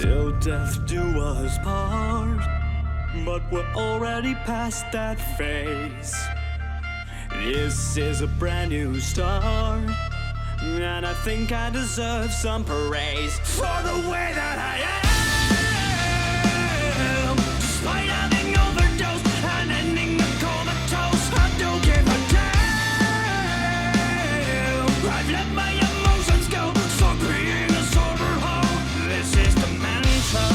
till death do us part. But we're already past that phase. This is a brand new start, and I think I deserve some praise for the way that I am. Despite having overdosed and ending the comatose, I don't give a damn. I've let my emotions go, so being a sober hoe. This is the mantra,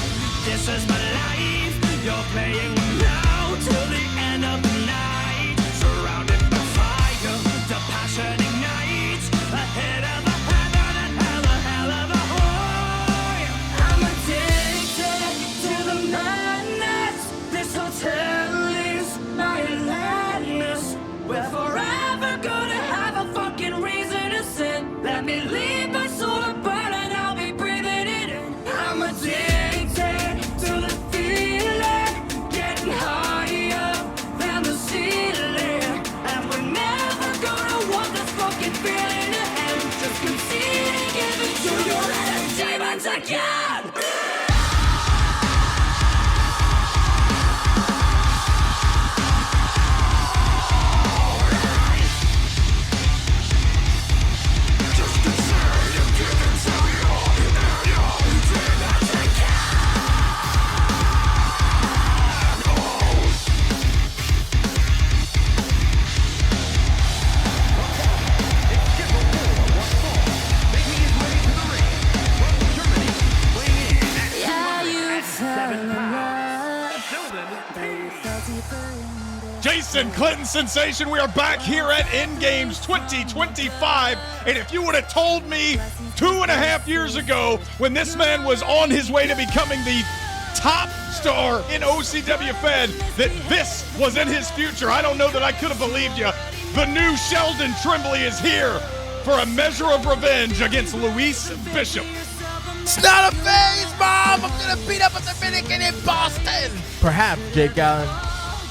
this is my life. You're playing now till the end of the night. Surrounded by fire, the passion ignites. Ahead of a heaven and hell of a high. I'm addicted to the madness. This hotel is my madness. We're forever gonna have a fucking reason to sin. Let me leave my soul to burn and I'll be breathing it in. I'm addicted to the feeling, getting higher than the ceiling. And we're never gonna want this fucking feeling to end. Just conceding, giving to your demons again. Jason Clinton sensation, we are back here at Endgames 2025, and if you would have told me 2.5 years ago when this man was on his way to becoming the top star in OCWFED that this was in his future, I don't know that I could have believed you. The new Sheldon Tremblay is here for a measure of revenge against Luis Bishop. It's not a phase, Mom! I'm gonna beat up a Dominican in Boston! Perhaps, Jake Allen.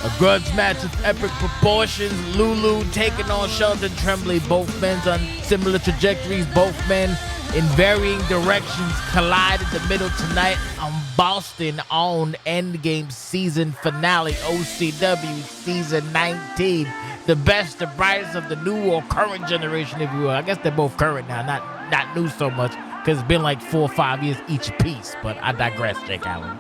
A grudge match of epic proportions. Lulu taking on Sheldon Tremblay. Both men on similar trajectories. Both men in varying directions collide in the middle tonight on Boston on Endgame season finale. OCW season 19. The best, the brightest of the new or current generation, if you will. I guess they're both current now, not new so much, because it's been like 4 or 5 years each piece. But I digress, Jake Allen.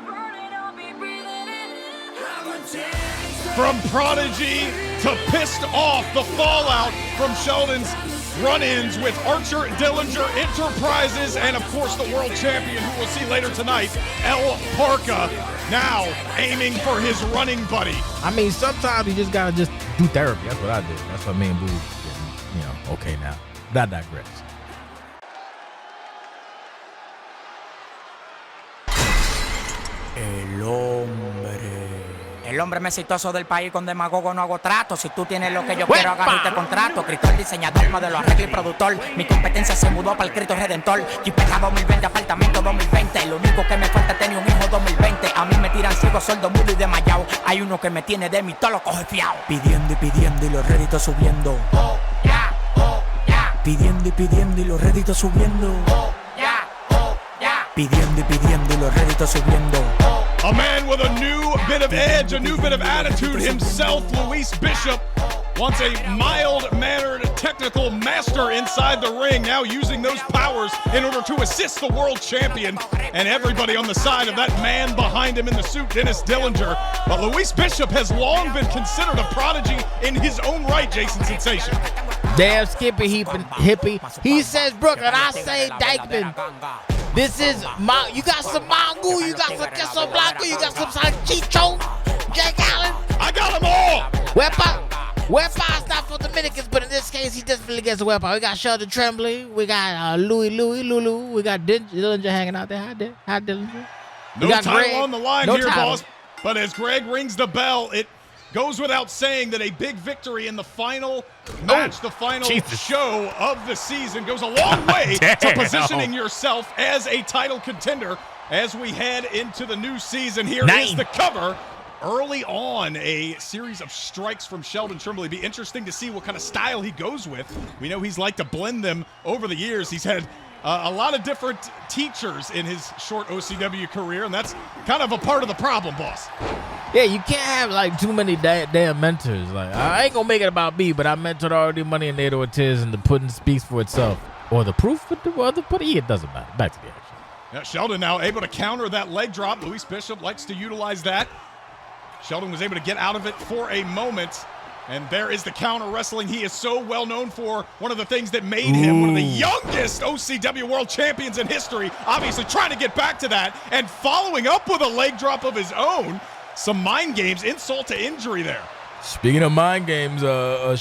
From Prodigy to pissed off, the fallout from Sheldon's run-ins with Archer Dillinger Enterprises and, of course, the world champion, who we'll see later tonight, El Parka, now aiming for his running buddy. I mean, sometimes you just gotta just do therapy. That's what I did. That's what me and Boo, okay now. I digress. El hombre más exitoso del país, con demagogo no hago trato. Si tú tienes lo que yo quiero, agarro y te contrato. Escritor, diseñador, modelo, arreglo y productor. Mi competencia se mudó para el Cristo Redentor. Jipeta 2020, apartamento 2020. Lo único que me falta es tener un hijo 2020. A mí me tiran ciego, sordo, mudo y desmayado. Hay uno que me tiene de mí, todo lo coge fiao. Pidiendo y pidiendo y los réditos subiendo. Oh, yeah, oh, yeah. Pidiendo y pidiendo y los réditos subiendo. Oh, yeah, oh, yeah. Pidiendo y pidiendo y los réditos subiendo. Oh. A man with a new bit of edge, a new bit of attitude himself, Luis Bishop, once a mild-mannered technical master inside the ring, now using those powers in order to assist the world champion and everybody on the side of that man behind him in the suit, Dennis Dillinger. But Luis Bishop has long been considered a prodigy in his own right, Jason Sensation. Damn Skippy hippie. He says Brooklyn, I say Dykeman. This is you got some mango, you got some queso blanco, you got some salchicho, Jake Allen. I got them all. Weapon's not for Dominicans, but in this case, he definitely gets a weapon. We got Sheldon Tremblay, we got Lulu, we got Dillinger hanging out there. Hi, Dillinger. No title Greg on the line here, boss. But as Greg rings the bell, it goes without saying that a big victory in the final match, the final show of the season, goes a long way to positioning yourself as a title contender as we head into the new season. Here is the cover. Early on, a series of strikes from Sheldon Tremblay. Be interesting to see what kind of style he goes with. We know he's liked to blend them over the years. He's had a lot of different teachers in his short OCW career, and that's kind of a part of the problem, boss. Yeah, you can't have like too many damn mentors. Like, I ain't gonna make it about me, but I mentored already Money and Nato Ortiz, and the pudding speaks for itself. Or the proof of the other pudding, it doesn't matter. Back to the action. Yeah, Sheldon now able to counter that leg drop. Luis Bishop likes to utilize that. Sheldon was able to get out of it for a moment. And there is the counter wrestling he is so well known for. One of the things that made him one of the youngest OCW world champions in history. Obviously trying to get back to that and following up with a leg drop of his own. Some mind games, insult to injury there. Speaking of mind games,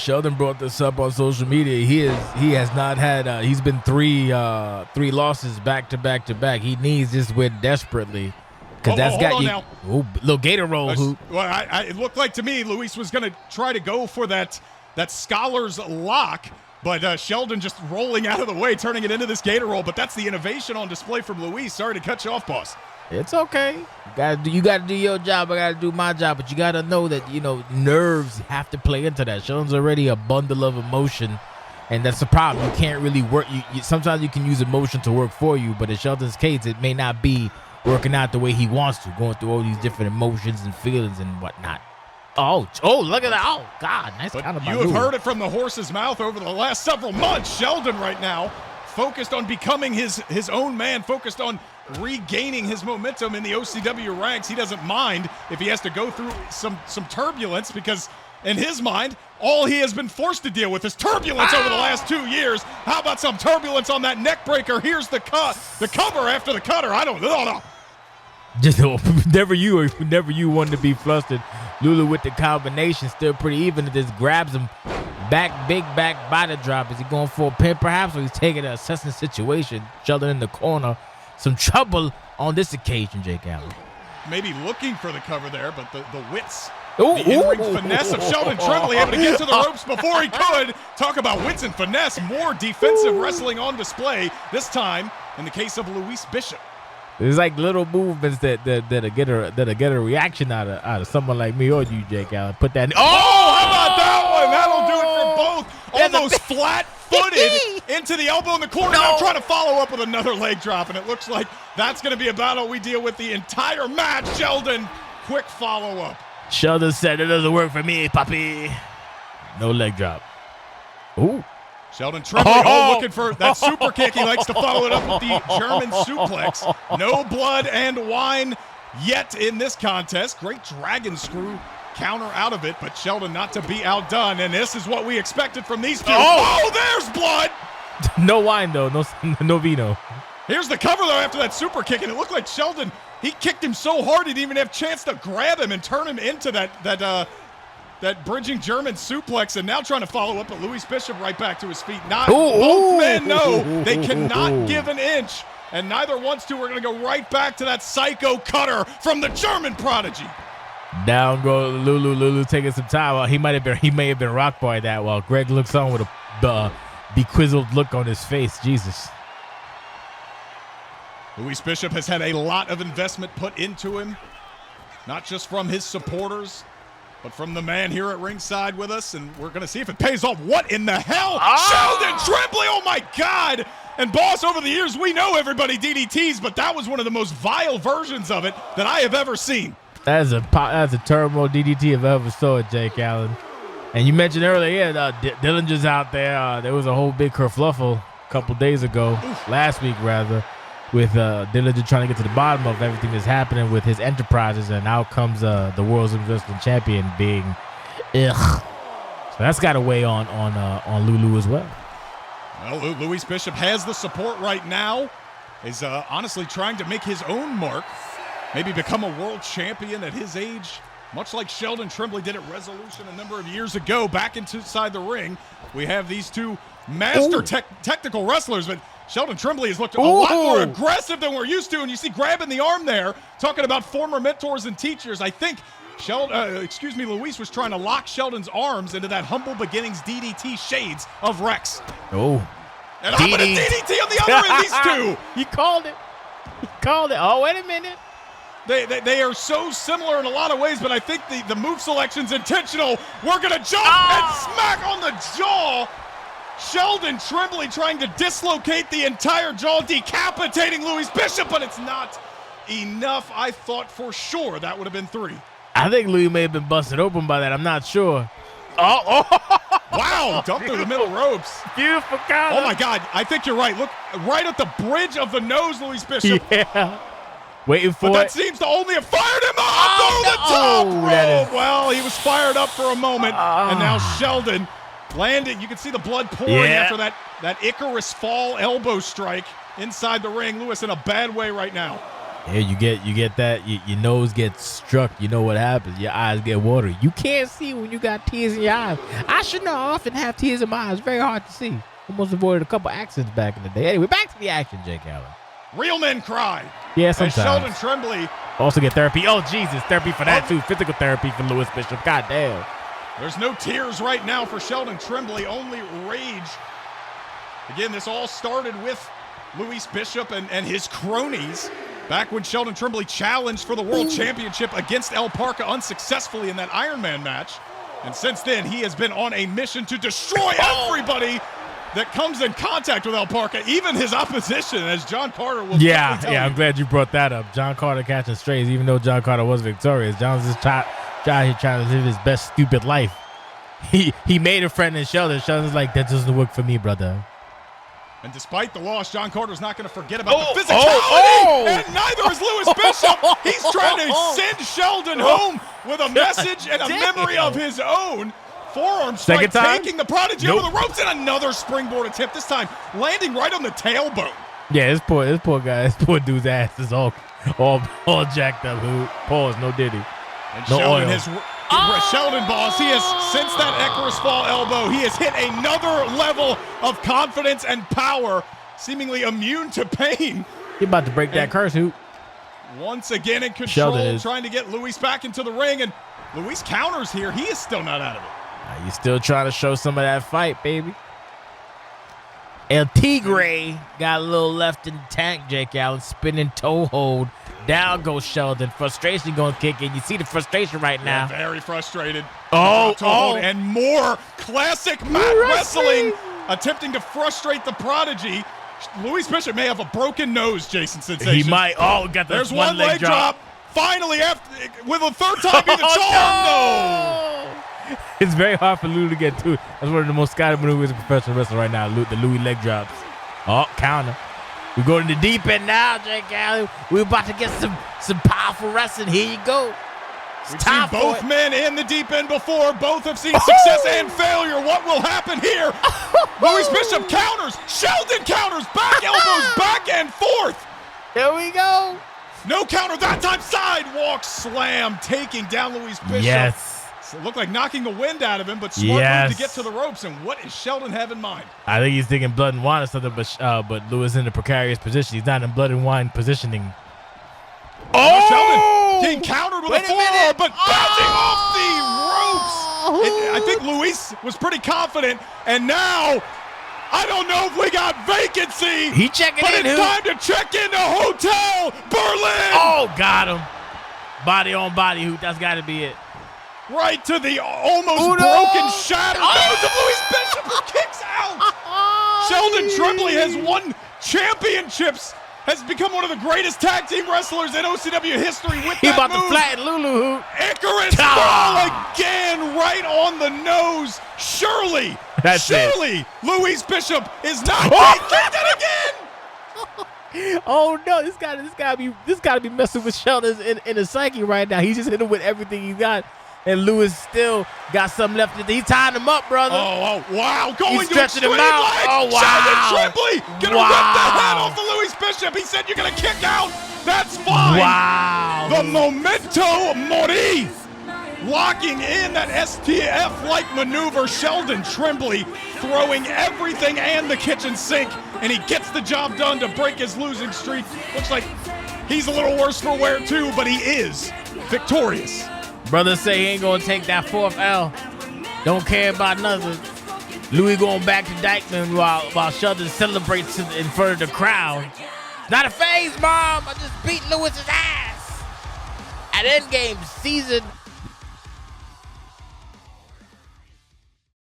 Sheldon brought this up on social media. He has not had. He's been three losses back to back to back. He needs this win desperately. Because that's got you. Oh, little gator roll hoop. Well, it looked like to me Luis was going to try to go for that Scholar's lock, but Sheldon just rolling out of the way, turning it into this gator roll. But that's the innovation on display from Luis. Sorry to cut you off, boss. It's okay. You got to do your job. I got to do my job. But you got to know that, nerves have to play into that. Sheldon's already a bundle of emotion, and that's the problem. You can't really work. Sometimes you can use emotion to work for you, but in Sheldon's case, it may not be working out the way he wants to, going through all these different emotions and feelings and whatnot. Oh, look at that. Oh, God. Nice kind of You have heard it from the horse's mouth over the last several months. Sheldon right now focused on becoming his own man, focused on regaining his momentum in the OCW ranks. He doesn't mind if he has to go through some turbulence, because in his mind, all he has been forced to deal with is turbulence over the last 2 years. How about some turbulence on that neck breaker? Here's the cover after the cutter. I don't know. Just whenever you want to be flustered, Lulu with the combination still pretty even. It just grabs him big back body drop. Is he going for a pin perhaps, or he's taking an assessing situation? Sheldon in the corner. Some trouble on this occasion, Jake Allen. Maybe looking for the cover there, but the wits. The in-ring finesse of Sheldon Tremblay, able to get to the ropes before he could. Talk about wits and finesse. More defensive wrestling on display, this time in the case of Luis Bishop. It's like little movements that get a reaction out of someone like me or you, Jake Allen. Put that in. Oh, how about that one? That'll do it for both. Almost flat-footed into the elbow in the corner. Now trying to follow up with another leg drop, and it looks like that's going to be a battle we deal with the entire match. Sheldon, quick follow-up. Sheldon said, "It doesn't work for me, puppy." No leg drop. Ooh. Sheldon Tremblay looking for that super kick. He likes to follow it up with the German suplex. No blood and wine yet in this contest. Great dragon screw counter out of it, but Sheldon not to be outdone. And this is what we expected from these two. Oh, there's blood. No wine, though. No vino. Here's the cover, though, after that super kick. And it looked like Sheldon, he kicked him so hard he didn't even have a chance to grab him and turn him into that bridging German suplex, and now trying to follow up, but Luis Bishop right back to his feet. Both men know they cannot give an inch, and neither wants to. We're going to go right back to that psycho cutter from the German prodigy. Down go Lulu. Lulu taking some time. Well, he may have been rocked by that, while Greg looks on with a bequizzled look on his face. Jesus. Luis Bishop has had a lot of investment put into him, not just from his supporters, but from the man here at ringside with us, and we're going to see if it pays off. What in the hell? Sheldon Tremblay, oh my God. And boss, over the years, we know everybody DDTs, but that was one of the most vile versions of it that I have ever seen. That's a Turmoil DDT if I ever saw it, Jake Allen. And you mentioned earlier, Dillinger's out there. There was a whole big kerfluffle a couple days ago, last week rather, with Dillinger trying to get to the bottom of everything that's happening with his enterprises, and out comes the world's wrestling champion being ugh. So that's got to weigh on Lulu as well. Well, Luis Bishop has the support right now. Is honestly trying to make his own mark, maybe become a world champion at his age, much like Sheldon Tremblay did at Resolution a number of years ago. Back inside the ring, we have these two master technical wrestlers, but Sheldon Tremblay has looked a lot more aggressive than we're used to, and you see grabbing the arm there, talking about former mentors and teachers. I think Luis was trying to lock Sheldon's arms into that humble beginnings DDT shades of Rex. Oh. And I'm going to DDT on the other end, these two. You called it. Oh, wait a minute. They are so similar in a lot of ways, but I think the move selection's intentional. We're going to jump and smack on the jaw. Sheldon Tremblay trying to dislocate the entire jaw, decapitating Louis Bishop, but it's not enough. I thought for sure that would have been 3. I think Louis may have been busted open by that. I'm not sure. Oh. Wow, dumped through the middle ropes. Beautiful counter. Oh, my God. I think you're right. Look, right at the bridge of the nose, Louis Bishop. Yeah. Waiting for but that it. seems to only have fired him up over the top rope. Well, he was fired up for a moment, and now Sheldon landed. You can see the blood pouring after that Icarus fall elbow strike inside the ring. Louis in a bad way right now. Yeah, you get that. Your nose gets struck. You know what happens. Your eyes get watery. You can't see when you got tears in your eyes. I should not often have tears in my eyes. Very hard to see. Almost avoided a couple accidents back in the day. Anyway, back to the action, Jake Allen. Real men cry. Yeah, sometimes. And Sheldon Tremblay also get therapy. Oh, Jesus. Therapy for that, too. Physical therapy for Louis Bishop. God damn. There's no tears right now for Sheldon Tremblay, only rage. Again, this all started with Louis Bishop and his cronies back when Sheldon Tremblay challenged for the World Championship against El Parca unsuccessfully in that Iron Man match. And since then, he has been on a mission to destroy everybody that comes in contact with El Parca, even his opposition, as John Carter will tell you. I'm glad you brought that up. John Carter catching strays, even though John Carter was victorious. John's just trying to live his best stupid life. He made a friend in Sheldon. Sheldon's like, that doesn't work for me, brother. And despite the loss, John Carter's not going to forget about the physicality, and neither is Louis Bishop. He's trying to send Sheldon home with a message and a memory of his own. Forearm strike, taking the Prodigy over the ropes, and another springboard attempt, this time landing right on the tailbone. Yeah, this poor guy, this poor dude's ass is all jacked up. Pause, no diddy. And no Sheldon oil. Sheldon, boss, he has, since that Icarus fall elbow, he has hit another level of confidence and power, seemingly immune to pain. He about to break that curse, Hoop. Once again in control, trying to get Louis back into the ring, and Louis counters here. He is still not out of it. You're still trying to show some of that fight, baby. El Tigre got a little left in the tank, Jake Allen. Spinning toe hold. Down goes Sheldon. Frustration going to kick in. You see the frustration right now. Yeah, very frustrated. Oh. And more classic mat wrestling, attempting to frustrate the Prodigy. Louis Bishop may have a broken nose, Jason Sensation. He might. There's one leg drop. Finally, with a third time being the charm. No! It's very hard for Lou to get to. That's one of the most scouted maneuvers in professional wrestling right now, the Louis leg drops. Oh, counter. We go to the deep end now, Jake Allen. We're about to get some powerful wrestling. Here you go. We've seen both men in the deep end before. Both have seen success and failure. What will happen here? Louis Bishop counters. Sheldon counters. Back elbows, back and forth. Here we go. No counter that time. Sidewalk slam, taking down Louis Bishop. Yes. So it looked like knocking the wind out of him, but smart move to get to the ropes. And what does Sheldon have in mind? I think he's thinking blood and wine or something, but Louis in a precarious position. He's not in blood and wine positioning. Oh! Sheldon getting countered with a forearm, but bouncing off the ropes. I think Luis was pretty confident, and now I don't know if we got vacancy. He checking but in. But it's time to check into Hotel Berlin. Oh, got him. Body on body, Hoop. That's got to be it. Right to the almost broken, shattered nose of Louis Bishop, who kicks out. Sheldon Tremblay has won championships, has become one of the greatest tag team wrestlers in OCW history with he that about move. to flatten Lulu. Icarus fall again, right on the nose. Surely Louis Bishop is not getting kicked out again. Oh no, this gotta be messing with Sheldon's in the psyche right now. He's just hit him with everything he got. And Louis still got something left. He's tying him up, brother. Oh, wow. Going to him extreme out. legs. Oh, wow. Sheldon Tremblay going to rip the head off of Louis Bishop. He said you're going to kick out. That's fine. Wow. The Memento Mori. Locking in that STF-like maneuver. Sheldon Tremblay throwing everything and the kitchen sink. And he gets the job done to break his losing streak. Looks like he's a little worse for wear, too, but he is victorious. Brothers say he ain't gonna take that fourth L. Don't care about nothing. Louis going back to Dykeman while Sheldon celebrates in front of the crowd. Not a phase, Mom. I just beat Louis's ass. At Endgame Season